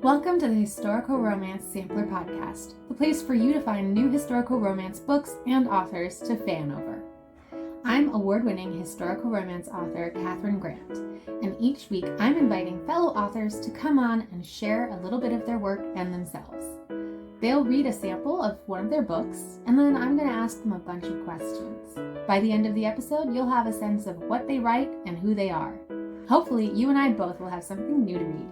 Welcome to the Historical Romance Sampler Podcast, the place for you to find new historical romance books and authors to fan over. I'm award-winning historical romance author Katherine Grant, and each week I'm inviting fellow authors to come on and share a little bit of their work and themselves. They'll read a sample of one of their books, and then I'm going to ask them a bunch of questions. By the end of the episode, you'll have a sense of what they write and who they are. Hopefully, you and I both will have something new to read.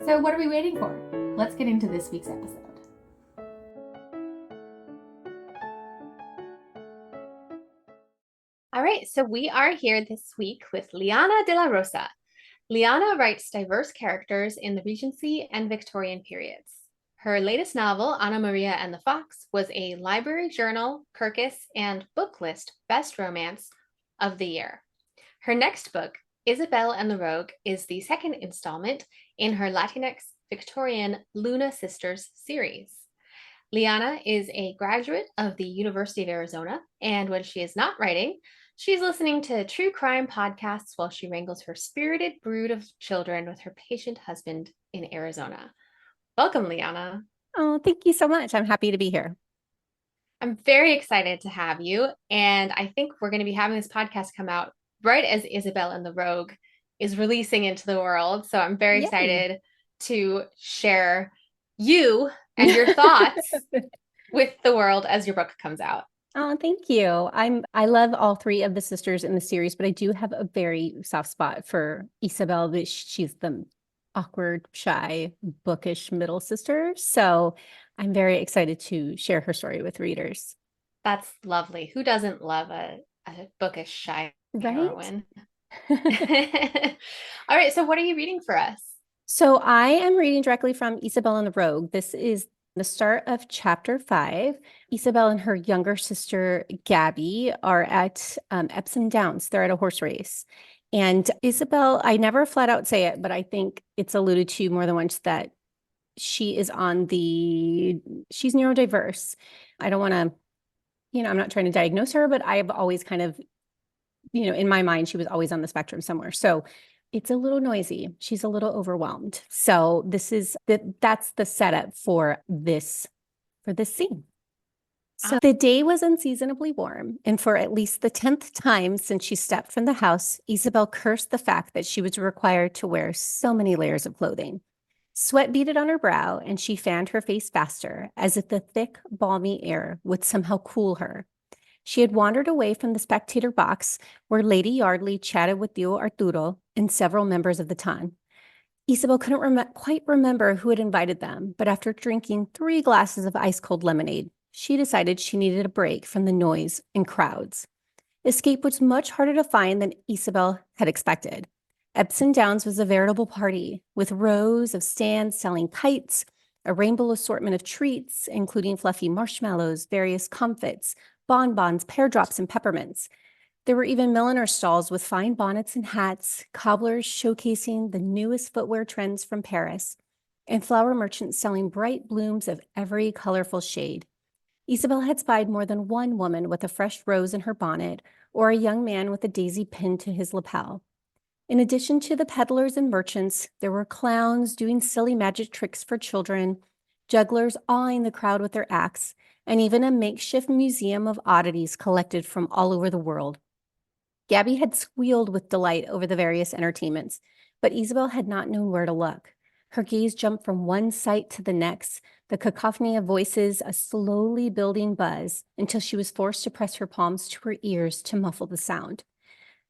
So what are we waiting for? Let's get into this week's episode. All right, so we are here this week with Liana De la Rosa. Liana writes diverse characters in the Regency and Victorian periods. Her latest novel, Anna Maria and the Fox, was a Library Journal, Kirkus, and Booklist Best Romance of the Year. Her next book, Isabel and the Rogue, is the second installment in her Latinx Victorian Luna Sisters series. Liana is a graduate of the University of Arizona, and when she is not writing, she's listening to true crime podcasts while she wrangles her spirited brood of children with her patient husband in Arizona. Welcome, Liana. Oh, thank you so much. I'm happy to be here. I'm very excited to have you, and I think we're going to be having this podcast come out right as Isabel and the Rogue is releasing into the world. So I'm very excited to share you and your thoughts with the world as your book comes out. Oh, thank you. I love all three of the sisters in the series, but I do have a very soft spot for Isabel. But she's the awkward, shy, bookish middle sister. So I'm very excited to share her story with readers. That's lovely. Who doesn't love a bookish, shy heroine? All right. So what are you reading for us? So I am reading directly from Isabel and the Rogue. This is the start of chapter 5. Isabel and her younger sister, Gabby, are at Epsom Downs. They're at a horse race. And Isabel, I never flat out say it, but I think it's alluded to more than once that she's neurodiverse. I don't want to, I'm not trying to diagnose her, but I've always kind of, in my mind, she was always on the spectrum somewhere. So it's a little noisy. She's a little overwhelmed. So that's the setup for this scene. So the day was unseasonably warm, and for at least the 10th time since she stepped from the house, Isabel cursed the fact that she was required to wear so many layers of clothing. Sweat beaded on her brow, and she fanned her face faster, as if the thick, balmy air would somehow cool her. She had wandered away from the spectator box, where Lady Yardley chatted with Tio Arturo and several members of the ton. Isabel couldn't quite remember who had invited them, but after drinking 3 glasses of ice-cold lemonade, she decided she needed a break from the noise and crowds. Escape was much harder to find than Isabel had expected. Epsom Downs was a veritable party, with rows of stands selling kites, a rainbow assortment of treats, including fluffy marshmallows, various comfits, bonbons, pear drops, and peppermints. There were even milliner stalls with fine bonnets and hats, cobblers showcasing the newest footwear trends from Paris, and flower merchants selling bright blooms of every colorful shade. Isabel had spied more than one woman with a fresh rose in her bonnet, or a young man with a daisy pinned to his lapel. In addition to the peddlers and merchants, there were clowns doing silly magic tricks for children, jugglers awing the crowd with their acts, and even a makeshift museum of oddities collected from all over the world. Gabby had squealed with delight over the various entertainments, but Isabel had not known where to look. Her gaze jumped from one sight to the next, the cacophony of voices a slowly building buzz, until she was forced to press her palms to her ears to muffle the sound.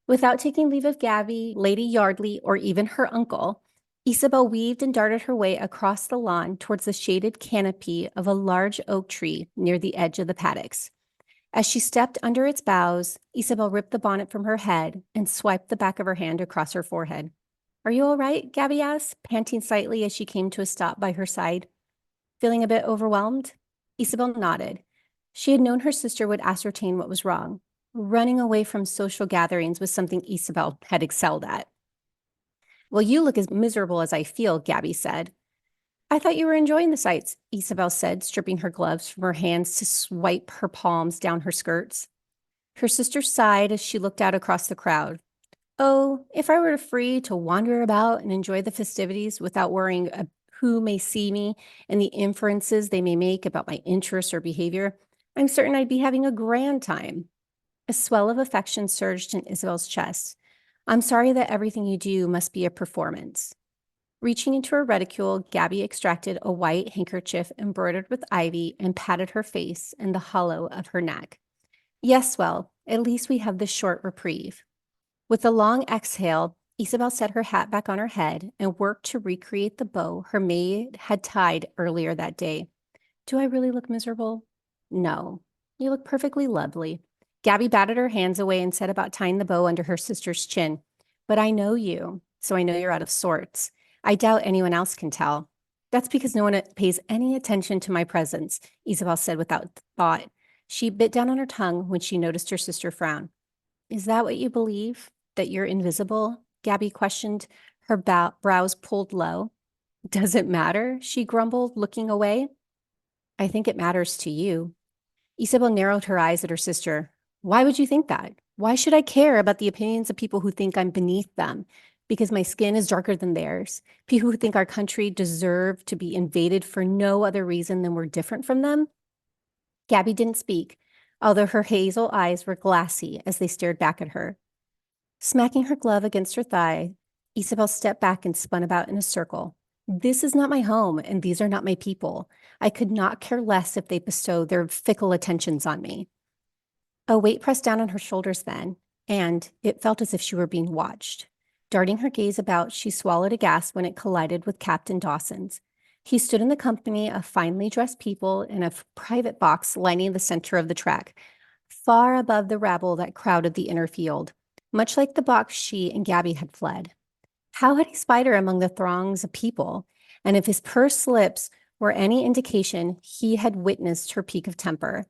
Without taking leave of Gabby, Lady Yardley, or even her uncle, Isabel weaved and darted her way across the lawn towards the shaded canopy of a large oak tree near the edge of the paddocks. As she stepped under its boughs, Isabel ripped the bonnet from her head and swiped the back of her hand across her forehead. "Are you all right?" Gabby asked, panting slightly as she came to a stop by her side. "Feeling a bit overwhelmed?" Isabel nodded. She had known her sister would ascertain what was wrong. Running away from social gatherings was something Isabel had excelled at. "Well, you look as miserable as I feel," Gabby said. "I thought you were enjoying the sights," Isabel said, stripping her gloves from her hands to swipe her palms down her skirts. Her sister sighed as she looked out across the crowd. "Oh, if I were free to wander about and enjoy the festivities without worrying who may see me and the inferences they may make about my interests or behavior, I'm certain I'd be having a grand time. A swell of affection surged in Isabel's chest. I'm sorry that everything you do must be a performance. Reaching into her reticule, Gabby extracted a white handkerchief embroidered with ivy and patted her face and the hollow of her neck. Yes, well, at least we have this short reprieve. With a long exhale, Isabel set her hat back on her head and worked to recreate the bow her maid had tied earlier that day. Do I really look miserable? No, you look perfectly lovely. Gabby batted her hands away and set about tying the bow under her sister's chin. But I know you, so I know you're out of sorts. I doubt anyone else can tell. That's because no one pays any attention to my presence, Isabel said without thought. She bit down on her tongue when she noticed her sister frown. Is that what you believe? That you're invisible? Gabby questioned, her brows pulled low. Does it matter? She grumbled, looking away. I think it matters to you. Isabel narrowed her eyes at her sister. Why would you think that? Why should I care about the opinions of people who think I'm beneath them? Because my skin is darker than theirs? People who think our country deserve to be invaded for no other reason than we're different from them? Gabby didn't speak, although her hazel eyes were glassy as they stared back at her. Smacking her glove against her thigh, Isabel stepped back and spun about in a circle. This is not my home, and these are not my people. I could not care less if they bestow their fickle attentions on me. A weight pressed down on her shoulders then, and it felt as if she were being watched. Darting her gaze about, she swallowed a gasp when it collided with Captain Dawson's. He stood in the company of finely dressed people in a private box lining the center of the track, far above the rabble that crowded the inner field, much like the box she and Gabby had fled. How had he spied her among the throngs of people? And if his pursed lips were any indication, he had witnessed her peak of temper.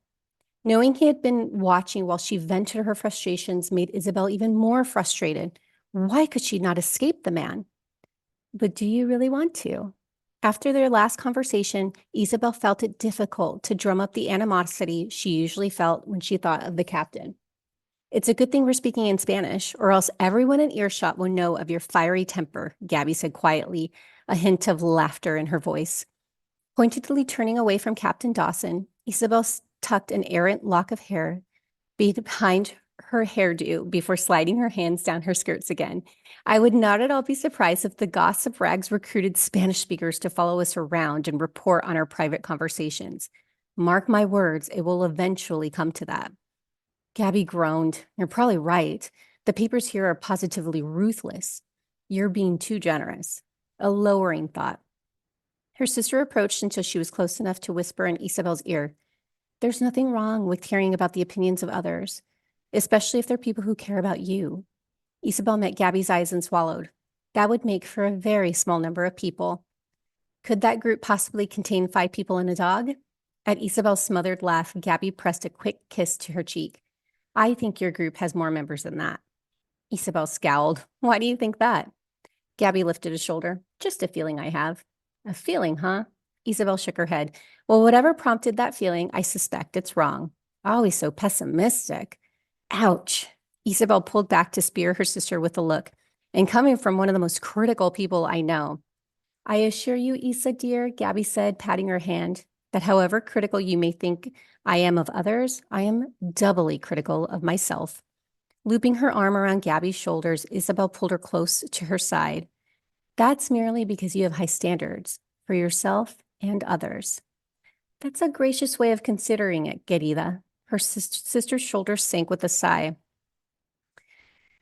Knowing he had been watching while she vented her frustrations made Isabel even more frustrated. Why could she not escape the man? But do you really want to? After their last conversation, Isabel felt it difficult to drum up the animosity she usually felt when she thought of the captain. It's a good thing we're speaking in Spanish, or else everyone in earshot will know of your fiery temper, Gabby said quietly, a hint of laughter in her voice. Pointedly turning away from Captain Dawson, Isabel tucked an errant lock of hair behind her hairdo before sliding her hands down her skirts again. I would not at all be surprised if the gossip rags recruited Spanish speakers to follow us around and report on our private conversations. Mark my words, it will eventually come to that. Gabby groaned. You're probably right. The papers here are positively ruthless. You're being too generous. A lowering thought. Her sister approached until she was close enough to whisper in Isabel's ear. There's nothing wrong with caring about the opinions of others, especially if they're people who care about you. Isabel met Gabby's eyes and swallowed. That would make for a very small number of people. Could that group possibly contain 5 people and a dog? At Isabel's smothered laugh, Gabby pressed a quick kiss to her cheek. I think your group has more members than that. Isabel scowled. Why do you think that? Gabby lifted a shoulder. Just a feeling I have. A feeling, huh? Isabel shook her head. Well, whatever prompted that feeling, I suspect it's wrong. Always so pessimistic. Ouch. Isabel pulled back to spear her sister with a look. And coming from one of the most critical people I know. I assure you, Isa dear, Gabby said, patting her hand, that however critical you may think I am of others, I am doubly critical of myself. Looping her arm around Gabby's shoulders, Isabel pulled her close to her side. That's merely because you have high standards for yourself and others. That's a gracious way of considering it, querida. Her sister's shoulders sank with a sigh.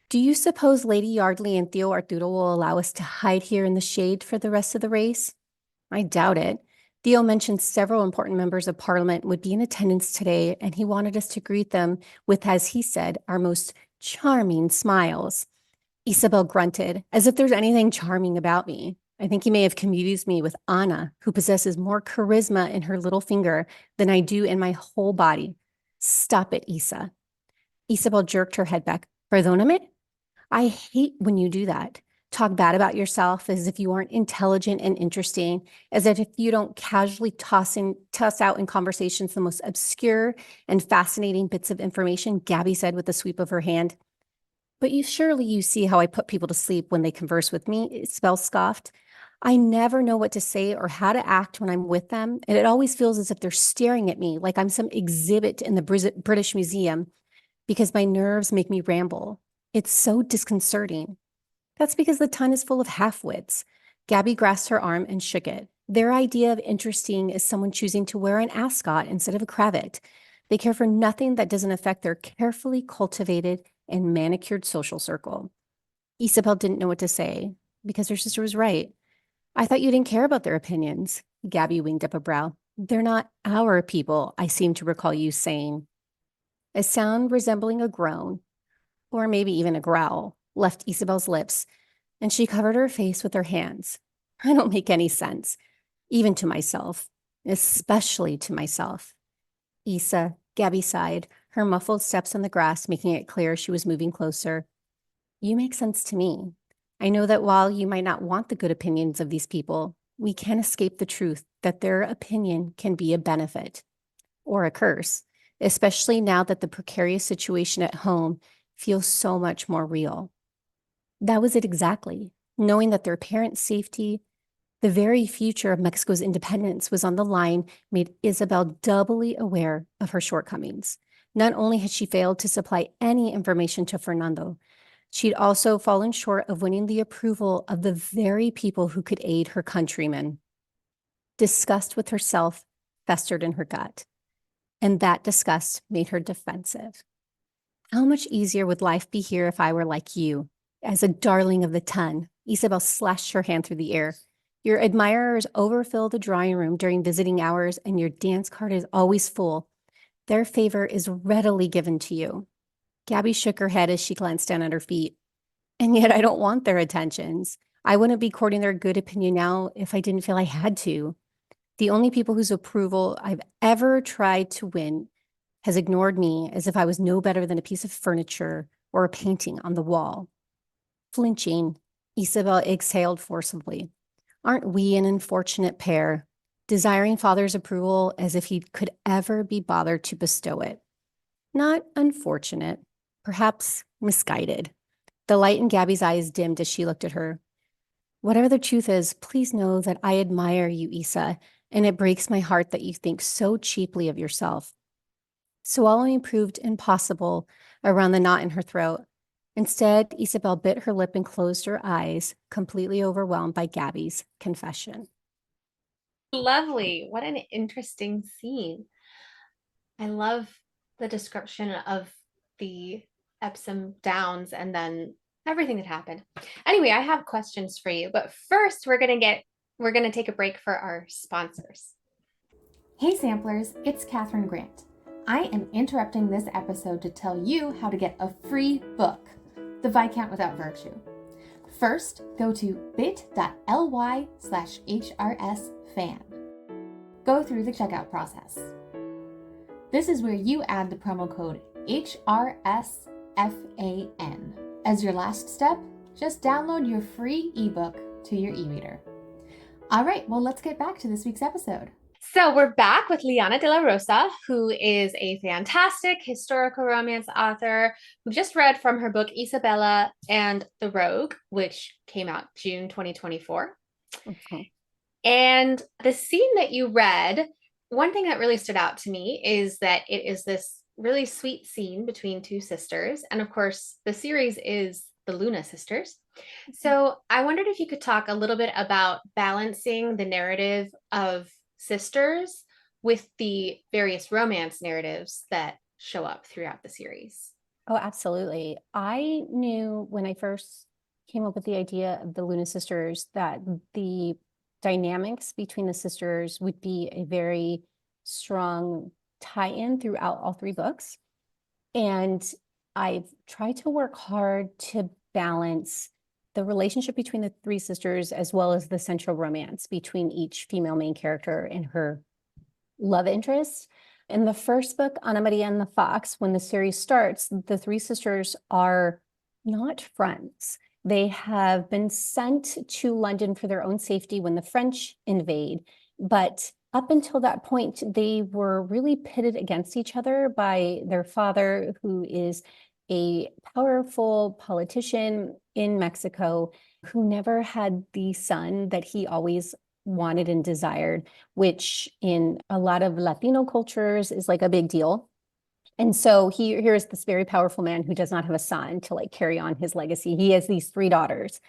Do you suppose Lady Yardley and Theo Arturo will allow us to hide here in the shade for the rest of the race? I doubt it. Theo mentioned several important members of Parliament would be in attendance today, and he wanted us to greet them with, as he said, our most charming smiles. Isabel grunted, as if there's anything charming about me. I think he may have confused me with Anna, who possesses more charisma in her little finger than I do in my whole body. Stop it, Isa. Isabel jerked her head back. Perdóname? I hate when you do that. Talk bad about yourself as if you aren't intelligent and interesting, as if you don't casually toss out in conversations the most obscure and fascinating bits of information, Gabby said with a sweep of her hand. But surely you see how I put people to sleep when they converse with me, Isabel scoffed. I never know what to say or how to act when I'm with them, and it always feels as if they're staring at me like I'm some exhibit in the British Museum because my nerves make me ramble. It's so disconcerting. That's because the ton is full of half-wits. Gabby grasped her arm and shook it. Their idea of interesting is someone choosing to wear an ascot instead of a cravat. They care for nothing that doesn't affect their carefully cultivated and manicured social circle. Isabel didn't know what to say because her sister was right. I thought you didn't care about their opinions. Gabby winged up a brow. They're not our people, I seem to recall you saying. A sound resembling a groan, or maybe even a growl, left Isabel's lips, and she covered her face with her hands. I don't make any sense, even to myself, especially to myself. Isa, Gabby sighed, her muffled steps on the grass making it clear she was moving closer. You make sense to me. I know that while you might not want the good opinions of these people, we can't escape the truth that their opinion can be a benefit or a curse, especially now that the precarious situation at home feels so much more real. That was it exactly. Knowing that their parents' safety, the very future of Mexico's independence was on the line made Isabel doubly aware of her shortcomings. Not only had she failed to supply any information to Fernando, she'd also fallen short of winning the approval of the very people who could aid her countrymen. Disgust with herself festered in her gut, and that disgust made her defensive. How much easier would life be here if I were like you? As a darling of the ton, Isabel slashed her hand through the air. Your admirers overfill the drawing room during visiting hours, and your dance card is always full. Their favor is readily given to you. Gabby shook her head as she glanced down at her feet. And yet I don't want their attentions. I wouldn't be courting their good opinion now if I didn't feel I had to. The only people whose approval I've ever tried to win has ignored me as if I was no better than a piece of furniture or a painting on the wall. Flinching, Isabel exhaled forcibly. Aren't we an unfortunate pair, desiring father's approval as if he could ever be bothered to bestow it? Not unfortunate, perhaps misguided. The light in Gabby's eyes dimmed as she looked at her. Whatever the truth is, please know that I admire you, Isa, and it breaks my heart that you think so cheaply of yourself. Swallowing proved impossible around the knot in her throat. Instead, Isabel bit her lip and closed her eyes, completely overwhelmed by Gabby's confession. Lovely. What an interesting scene. I love the description of the Epsom Downs and then everything that happened. Anyway, I have questions for you, but first we're going to take a break for our sponsors. Hey samplers, it's Katherine Grant. I am interrupting this episode to tell you how to get a free book, The Viscount Without Virtue. First, go to bit.ly/HRSFAN. Go through the checkout process. This is where you add the promo code HRSFAN. As your last step, just download your free ebook to your e-reader. All right, well, let's get back to this week's episode. So we're back with Liana De La Rosa, who is a fantastic historical romance author who just read from her book Isabella and the Rogue, which came out June 2024. Okay. And the scene that you read, one thing that really stood out to me is that it is this really sweet scene between two sisters. And of course, the series is the Luna sisters. So I wondered if you could talk a little bit about balancing the narrative of sisters with the various romance narratives that show up throughout the series. Oh, absolutely. I knew when I first came up with the idea of the Luna sisters that the dynamics between the sisters would be a very strong tie-in throughout all three books. And I've tried to work hard to balance the relationship between the three sisters as well as the central romance between each female main character and her love interest. In the first book, Ana Maria and the Fox, when the series starts, the three sisters are not friends. They have been sent to London for their own safety when the French invade. But up until that point, they were really pitted against each other by their father, who is a powerful politician in Mexico, who never had the son that he always wanted and desired, which in a lot of Latino cultures is like a big deal. And so here's this very powerful man who does not have a son to like carry on his legacy. He has these 3 daughters,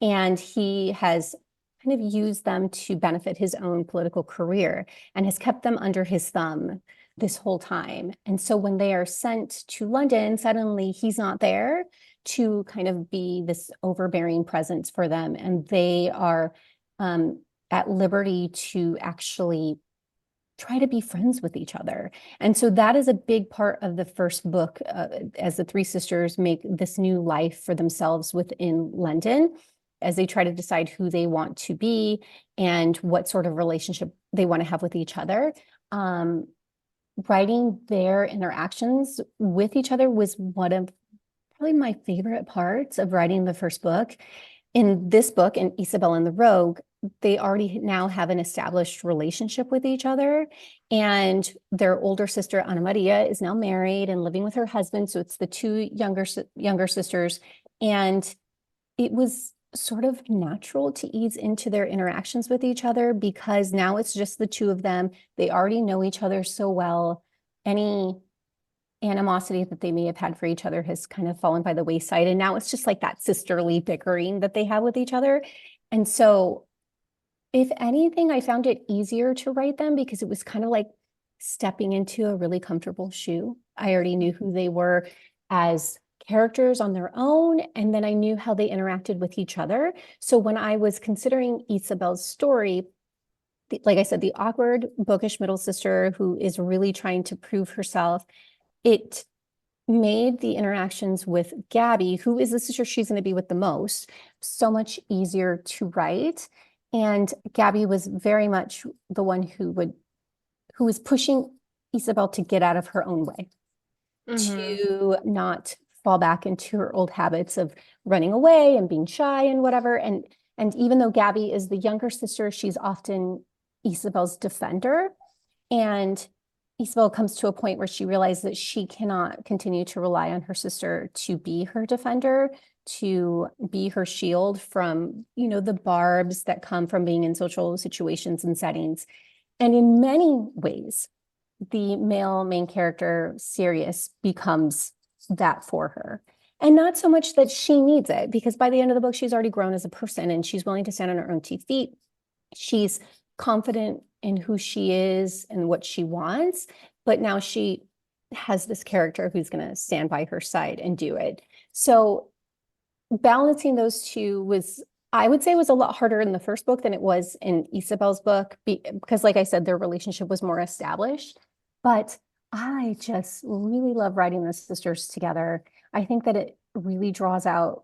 and he has kind of used them to benefit his own political career and has kept them under his thumb this whole time. And so when they are sent to London, suddenly he's not there to kind of be this overbearing presence for them. And they are at liberty to actually try to be friends with each other. And so that is a big part of the first book, as the 3 sisters make this new life for themselves within London, as they try to decide who they want to be and what sort of relationship they want to have with each other. Writing their interactions with each other was one of probably my favorite parts of writing the first book. In this book, in Isabel and the Rogue, they already now have an established relationship with each other. And their older sister, Ana Maria, is now married and living with her husband. So it's the 2 younger sisters. And it was sort of natural to ease into their interactions with each other because now it's just the 2 of them. They already know each other so well. Any animosity that they may have had for each other has kind of fallen by the wayside. And now it's just like that sisterly bickering that they have with each other. And so if anything, I found it easier to write them because it was kind of like stepping into a really comfortable shoe. I already knew who they were as characters on their own, and then I knew how they interacted with each other. So when I was considering Isabel's story, like I said, the awkward, bookish middle sister who is really trying to prove herself, it made the interactions with Gabby, who is the sister she's going to be with the most, so much easier to write. And Gabby was very much the one who was pushing Isabel to get out of her own way, to not fall back into her old habits of running away and being shy and whatever. And even though Gabby is the younger sister, she's often Isabel's defender. And Isabel comes to a point where she realizes that she cannot continue to rely on her sister to be her defender, to be her shield from, the barbs that come from being in social situations and settings. And in many ways, the male main character, Sirius, becomes that for her. And not so much that she needs it, because by the end of the book, she's already grown as a person and she's willing to stand on her own 2 feet. She's confident in who she is and what she wants, but now she has this character who's going to stand by her side and do it. So balancing those 2 was, I would say, was a lot harder in the first book than it was in Isabel's book, because like I said, their relationship was more established. But I just really love writing the sisters together. I think that it really draws out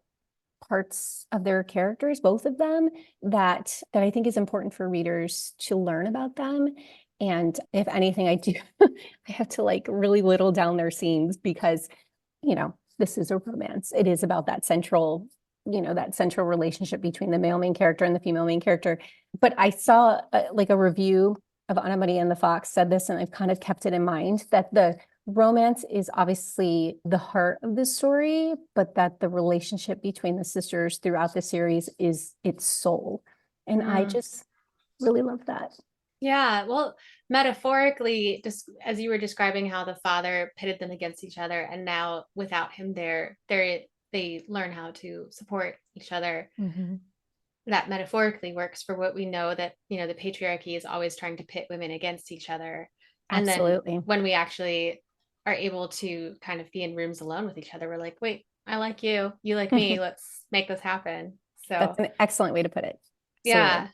parts of their characters, both of them, that I think is important for readers to learn about them. And if anything, I do, I have to like really whittle down their scenes because, this is a romance. It is about that central relationship between the male main character and the female main character. But I saw a review of Ana Maria and the Fox said this, and I've kind of kept it in mind, that the romance is obviously the heart of the story, but that the relationship between the sisters throughout the series is its soul. And I just really love that. Yeah, well, metaphorically, just as you were describing how the father pitted them against each other, and now without him there, they learn how to support each other. That metaphorically works for what we know, that the patriarchy is always trying to pit women against each other. And Absolutely. then when we actually are able to kind of be in rooms alone with each other, we're like, wait, I like you, you like me, let's make this happen. So that's an excellent way to put it. Yeah. Absolutely.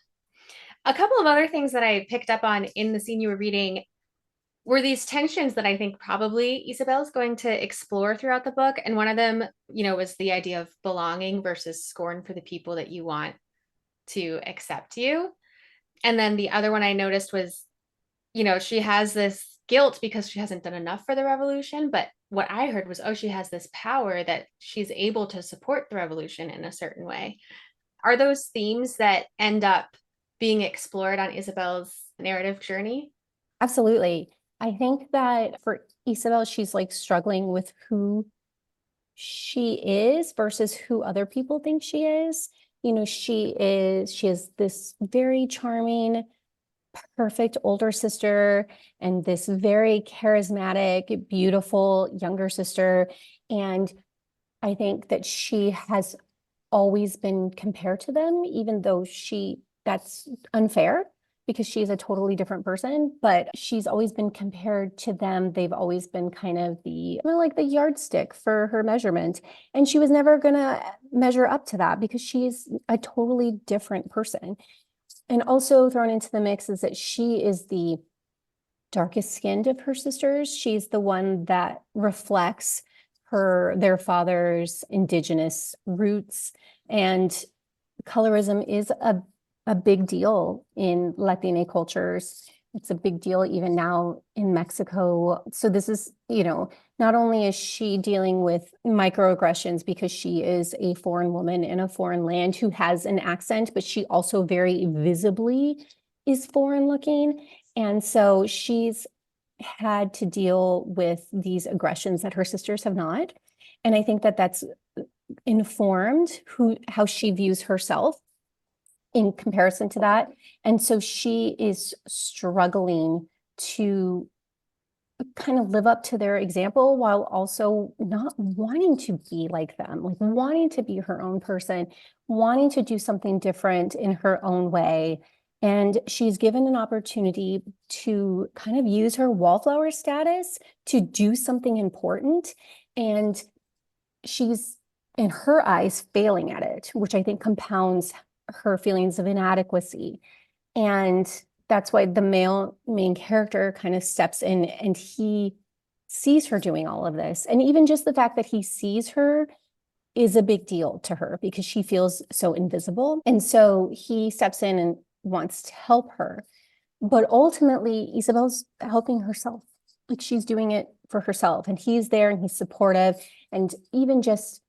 A couple of other things that I picked up on in the scene you were reading were these tensions that I think probably Isabel's going to explore throughout the book. And one of them, was the idea of belonging versus scorn for the people that you want to accept you. And then the other one I noticed was, she has this guilt because she hasn't done enough for the revolution. But what I heard was, she has this power that she's able to support the revolution in a certain way. Are those themes that end up being explored on Isabel's narrative journey? Absolutely. I think that for Isabel, she's like struggling with who she is versus who other people think she is. she has this very charming, perfect older sister and this very charismatic, beautiful younger sister. And I think that she has always been compared to them, even though that's unfair because she's a totally different person, but she's always been compared to them. They've always been kind of the yardstick for her measurement. And she was never gonna measure up to that because she's a totally different person. And also thrown into the mix is that she is the darkest skinned of her sisters. She's the one that reflects their father's indigenous roots, and colorism is a big deal in Latina cultures. It's a big deal even now in Mexico. So this is, not only is she dealing with microaggressions because she is a foreign woman in a foreign land who has an accent, but she also very visibly is foreign looking. And so she's had to deal with these aggressions that her sisters have not. And I think that that's informed how she views herself in comparison to that. And so she is struggling to kind of live up to their example while also not wanting to be like them, like wanting to be her own person, wanting to do something different in her own way. And she's given an opportunity to kind of use her wallflower status to do something important. And she's, in her eyes, failing at it, which I think compounds her feelings of inadequacy. And that's why the male main character kind of steps in and he sees her doing all of this. And even just the fact that he sees her is a big deal to her because she feels so invisible. And so he steps in and wants to help her. But ultimately, Isabel's helping herself. Like she's doing it for herself. And he's there and he's supportive. And even just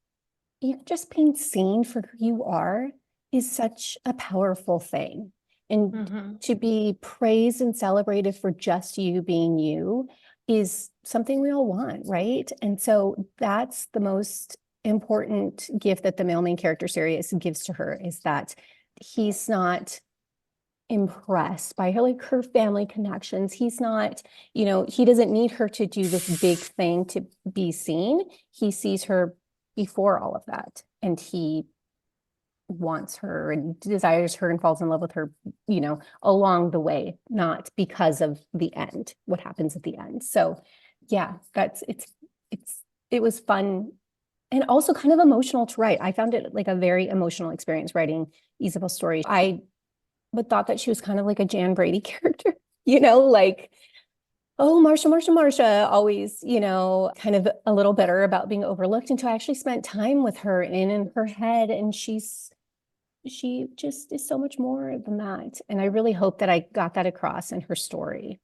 being seen for who you are is such a powerful thing. And to be praised and celebrated for just you being you is something we all want, right? And so that's the most important gift that the male main character series gives to her, is that he's not impressed by her family connections. He's not, he doesn't need her to do this big thing to be seen. He sees her before all of that, and he wants her and desires her and falls in love with her, along the way, not because of the end, what happens at the end. So yeah, it was fun and also kind of emotional to write. I found it like a very emotional experience writing Isabel's story. I thought that she was kind of like a Jan Brady character, like, oh, Marsha, always, kind of a little bitter about being overlooked, until I actually spent time with her and in her head, and she just is so much more than that. And I really hope that I got that across in her story.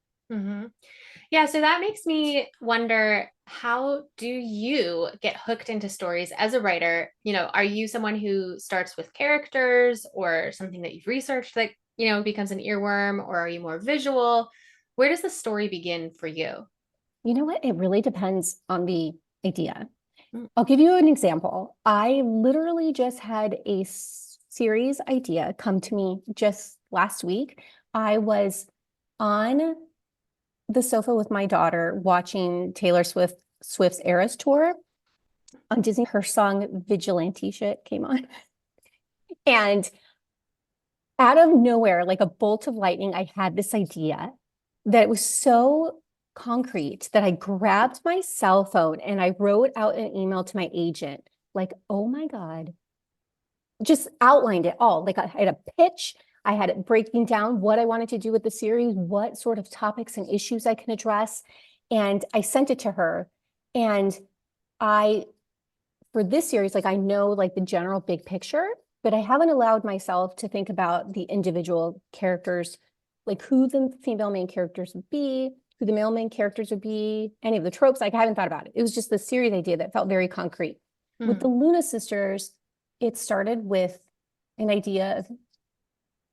Yeah, so that makes me wonder, how do you get hooked into stories as a writer? Are you someone who starts with characters or something that you've researched that, becomes an earworm, or are you more visual? Where does the story begin for you? You know what? It really depends on the idea. I'll give you an example. I literally just had a series idea come to me just last week. I was on the sofa with my daughter watching Taylor Swift's Eras Tour on Disney. Her song Vigilante Shit came on. And out of nowhere, like a bolt of lightning, I had this idea that it was so concrete that I grabbed my cell phone and I wrote out an email to my agent, like, oh my God, just outlined it all. Like I had a pitch, I had it breaking down what I wanted to do with the series, what sort of topics and issues I can address. And I sent it to her. And for this series, like I know like the general big picture, but I haven't allowed myself to think about the individual characters, like who the female main characters would be, who the male main characters would be, any of the tropes. Like I haven't thought about it. It was just the series idea that felt very concrete. With the Luna sisters, it started with an idea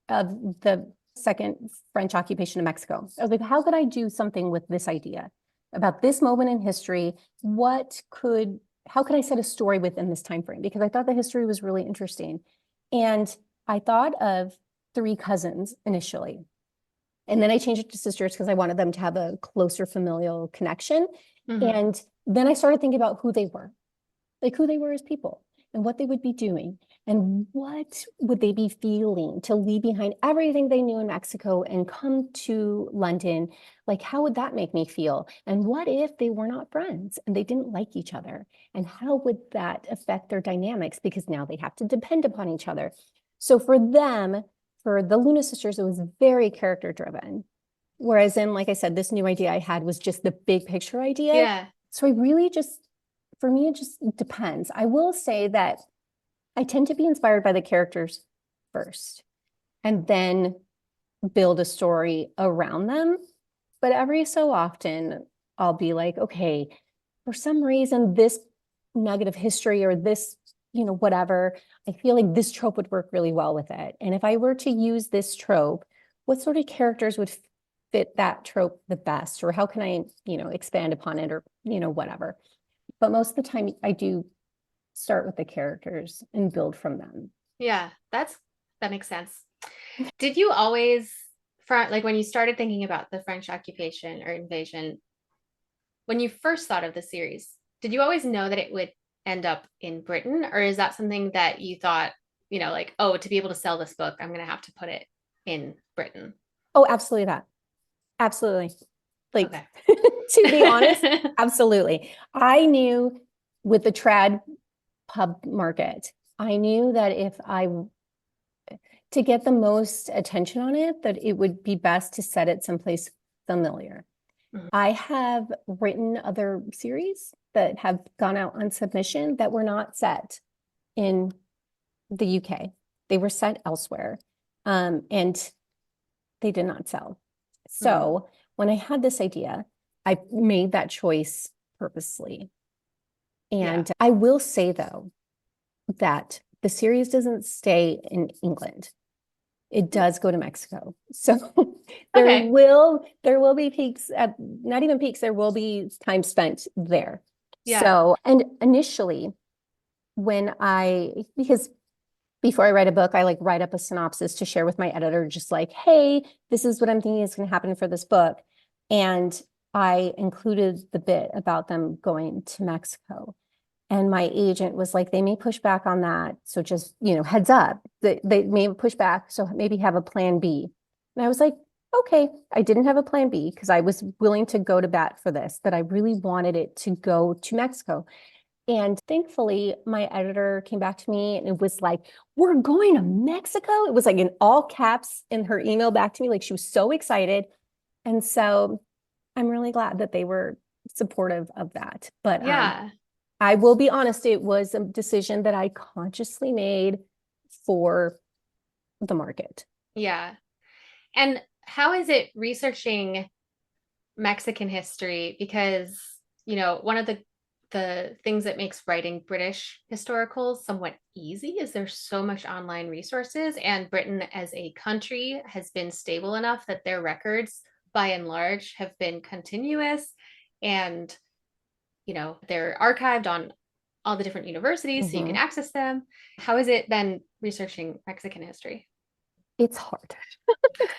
of the second French occupation of Mexico. I was like, how could I do something with this idea about this moment in history? How could I set a story within this time frame? Because I thought the history was really interesting. And I thought of 3 cousins initially. And then I changed it to sisters because I wanted them to have a closer familial connection. And then I started thinking about who they were, like who they were as people and what they would be doing and what would they be feeling to leave behind everything they knew in Mexico and come to London. Like, how would that make me feel? And what if they were not friends and they didn't like each other? And how would that affect their dynamics? Because now they have to depend upon each other. So for them, for the Luna sisters, it was very character driven. Whereas in, like I said, this new idea I had was just the big picture idea. Yeah. So I really for me, it just depends. I will say that I tend to be inspired by the characters first and then build a story around them. But every so often I'll be like, okay, for some reason, this nugget of history or this, whatever, I feel like this trope would work really well with it. And if I were to use this trope, what sort of characters would fit that trope the best? Or how can I, expand upon it or, whatever. But most of the time I do start with the characters and build from them. Yeah, that makes sense. Did you always, like when you started thinking about the French occupation or invasion, when you first thought of the series, did you always know that it would end up in Britain? Or is that something that you thought, like, oh, to be able to sell this book, I'm going to have to put it in Britain? Oh, absolutely that. Absolutely. Like, okay. To be honest, absolutely. I knew with the trad pub market, I knew that to get the most attention on it, that it would be best to set it someplace familiar. I have written other series that have gone out on submission that were not set in the UK. They were set elsewhere, and they did not sell. So when I had this idea, I made that choice purposely. And I will say, though, that the series doesn't stay in England. It does go to Mexico. So there will be peaks at, not even peaks, there will be time spent there. Yeah. So, and initially because before I write a book, I write up a synopsis to share with my editor, just like, hey, this is what I'm thinking is going to happen for this book. And I included the bit about them going to Mexico. And my agent was like, they may push back on that. So just, heads up, they may push back. So maybe have a plan B. And I was like, okay, I didn't have a plan B because I was willing to go to bat for this, but I really wanted it to go to Mexico. And thankfully, my editor came back to me and it was like, we're going to Mexico. It was like in all caps in her email back to me. Like she was so excited. And so I'm really glad that they were supportive of that. But I will be honest, it was a decision that I consciously made for the market. Yeah. And how is it researching Mexican history? Because, one of the things that makes writing British historicals somewhat easy is there's so much online resources, and Britain as a country has been stable enough that their records by and large have been continuous, and they're archived on all the different universities, so you can access them. How has it been researching Mexican history? It's hard,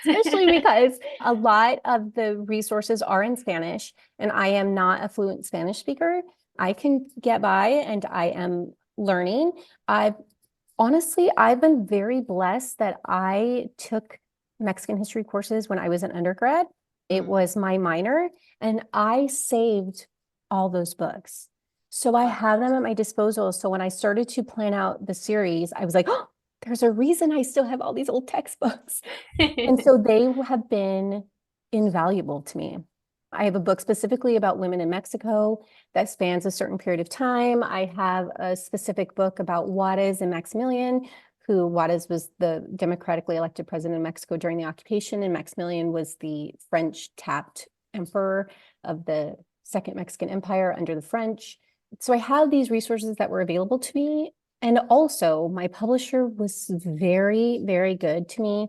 especially because a lot of the resources are in Spanish, and I am not a fluent Spanish speaker. I can get by, and I am learning. I've been very blessed that I took Mexican history courses when I was an undergrad. It was my minor, and I saved all those books. So I have them at my disposal. So when I started to plan out the series, I was like, oh, there's a reason I still have all these old textbooks. And so they have been invaluable to me. I have a book specifically about women in Mexico that spans a certain period of time. I have a specific book about Juarez and Maximilian, who Juarez was the democratically elected president of Mexico during the occupation, and Maximilian was the French tapped emperor of the Second Mexican Empire under the French. So I have these resources that were available to me. And also my publisher was very, very good to me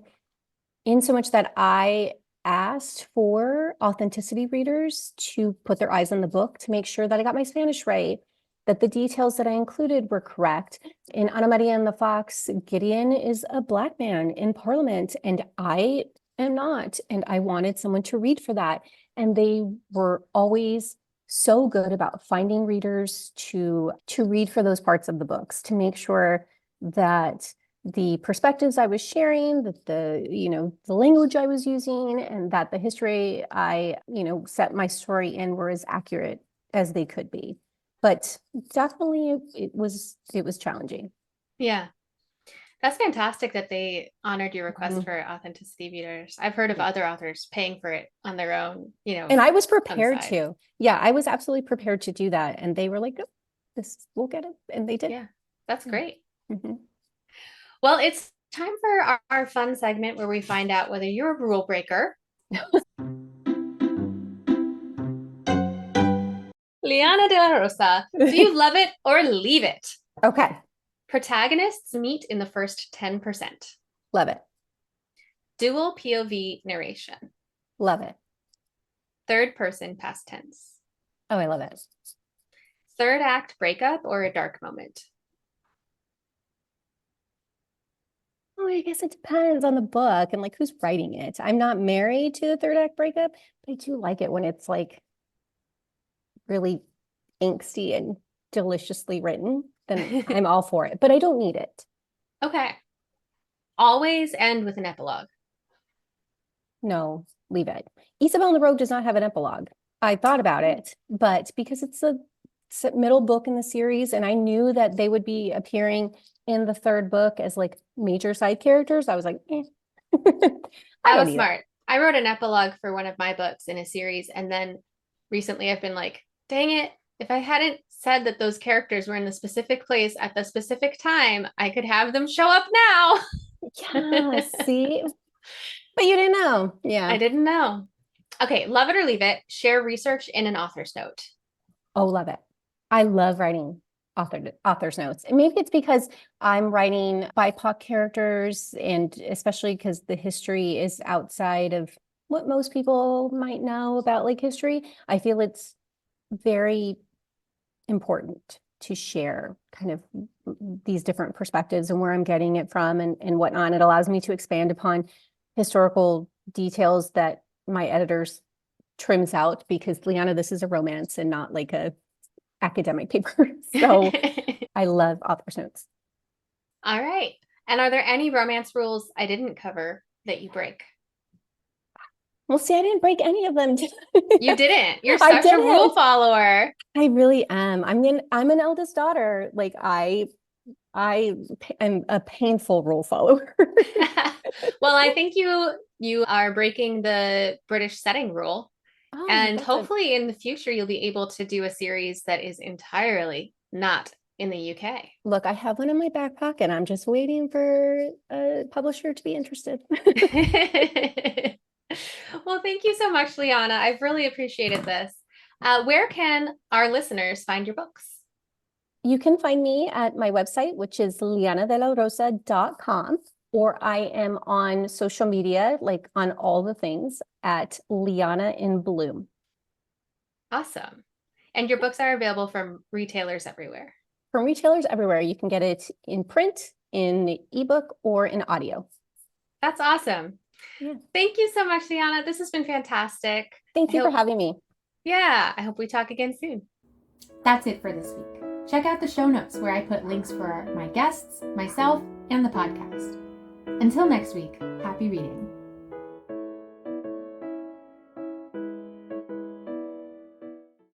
in so much that I asked for authenticity readers to put their eyes on the book to make sure that I got my Spanish right. that the details that I included were correct. In Ana Maria and the Fox, Gideon is a Black man in Parliament, and I am not. And I wanted someone to read for that. And they were always so good about finding readers to read for those parts of the books, to make sure that the perspectives I was sharing, that the language I was using, and that the history I, set my story in were as accurate as they could be. But definitely it was challenging. Yeah. That's fantastic that they honored your request for authenticity readers. I've heard of other authors paying for it on their own, And I was prepared to. Yeah, I was absolutely prepared to do that. And they were like, oh, we'll get it. And they did. Yeah, that's great. Mm-hmm. Well, it's time for our fun segment where we find out whether you're a rule breaker. Liana De La Rosa, do you love it or leave it? Okay. Protagonists meet in the first 10%. Love it. Dual POV narration. Love it. Third person past tense. Oh, I love it. Third act breakup or a dark moment. Oh, I guess it depends on the book and like who's writing it. I'm not married to the third act breakup, but I do like it when it's like really angsty and deliciously written. Then I'm all for it, but I don't need it. Okay. Always end with an epilogue. No, leave it. Isabel and the Rogue does not have an epilogue. I thought about it, but because it's a middle book in the series, and I knew that they would be appearing in the third book as like major side characters, I was like, eh. That was smart. I wrote an epilogue for one of my books in a series, and then recently I've been like, dang it, if I hadn't said that those characters were in the specific place at the specific time, I could have them show up now. Yeah, see? But you didn't know. Yeah. I didn't know. Okay, love it or leave it. Share research in an author's note. Oh, love it. I love writing author's notes. And maybe it's because I'm writing BIPOC characters, and especially because the history is outside of what most people might know about like history. I feel it's very important to share kind of these different perspectives and where I'm getting it from and whatnot. It allows me to expand upon historical details that my editors trims out, because Liana, this is a romance and not like a academic paper. So I love author's notes. All right. And are there any romance rules I didn't cover that you break? Well, see, I didn't break any of them. You didn't. You're such a rule follower. I really am. I'm an eldest daughter. Like I am a painful rule follower. Well, I think you are breaking the British setting rule. Oh, and hopefully in the future, you'll be able to do a series that is entirely not in the UK. Look, I have one in my back pocket. I'm just waiting for a publisher to be interested. Well, thank you so much, Liana. I've really appreciated this. Where can our listeners find your books? You can find me at my website, which is lianadelarosa.com, or I am on social media, like on all the things, at Liana in Bloom. Awesome. And your books are available from retailers everywhere. From retailers everywhere. You can get it in print, in ebook, or in audio. That's awesome. Yeah. Thank you so much, Liana. This has been fantastic. Thank you for having me. Yeah, I hope we talk again soon. That's it for this week. Check out the show notes where I put links for my guests, myself, and the podcast. Until next week, happy reading.